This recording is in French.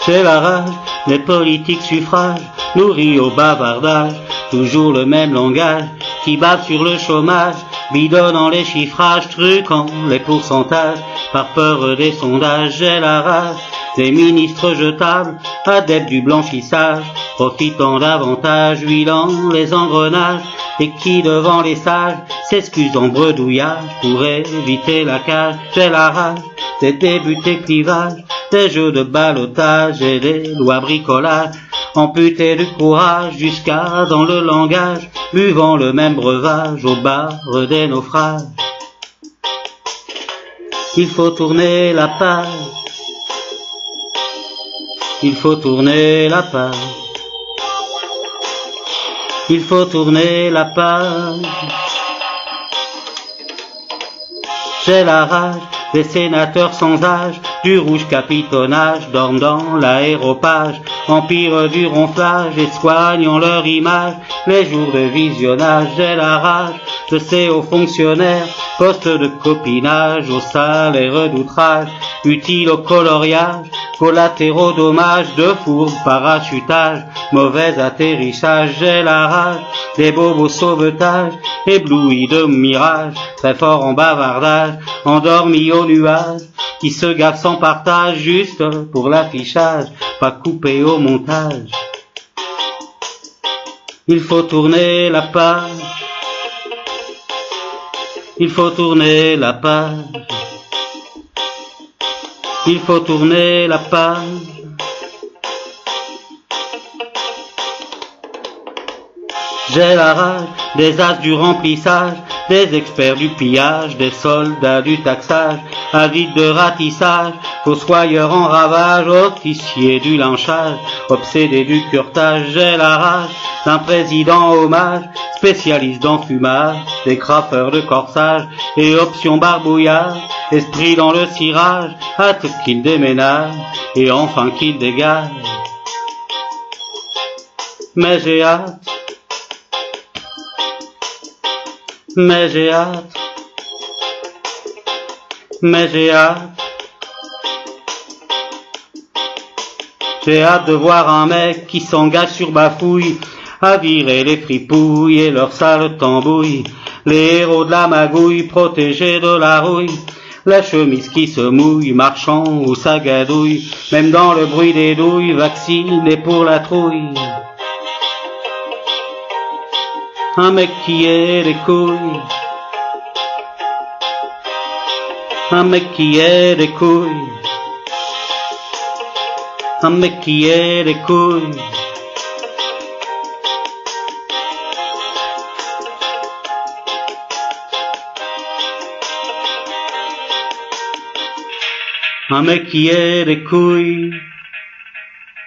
J'ai la rage des politiques suffrages, nourris au bavardage, toujours le même langage, qui bave sur le chômage, bidonnant les chiffrages, truquant les pourcentages, par peur des sondages. J'ai la rage des ministres jetables, adeptes du blanchissage, profitant davantage, huilant les engrenages, et qui devant les sages s'excusent en bredouillage pour éviter la cage. J'ai la rage des débutés clivages, des jeux de ballottage et des lois bricolage, amputés du courage jusqu'à dans le langage, buvant le même breuvage au bar des naufrages. Il faut tourner la page, il faut tourner la page, il faut tourner la page. J'ai la rage des sénateurs sans âge, du rouge capitonnage, dorment dans l'aéropage, empire du ronflage et soignant leur image, les jours de visionnage. J'ai la rage de ces hauts fonctionnaires, postes de copinage, au salaire d'outrage, utiles au coloriage, collatéraux dommages, de fourbes parachutage, mauvais atterrissage. J'ai la rage des bobos sauvetages, éblouis de mirages, très forts en bavardage, endormis au nuage, qui se gavent sans partage, juste pour l'affichage, pas coupé au montage. Il faut tourner la page, il faut tourner la page, il faut tourner la page. J'ai la rage des as du remplissage, des experts du pillage, des soldats du taxage, avides de ratissage, fossoyeurs en ravage, officiers du lynchage, obsédés du curetage. J'ai la rage d'un président hommage, spécialiste d'enfumage, des craffeurs de corsage et options barbouillage, esprit dans le cirage, hâte qu'il déménage et enfin qu'il dégage. Mais j'ai hâte, mais j'ai hâte, mais j'ai hâte. J'ai hâte de voir un mec qui s'engage sur bafouille, à virer les fripouilles et leurs sales tambouilles, les héros de la magouille protégés de la rouille, la chemise qui se mouille, marchant ou sagadouille, même dans le bruit des douilles, vacciné pour la trouille. Un mec qui ait des couilles, un mec qui ait des couilles, un mec qui ait des couilles. Un mec qui ait des couilles.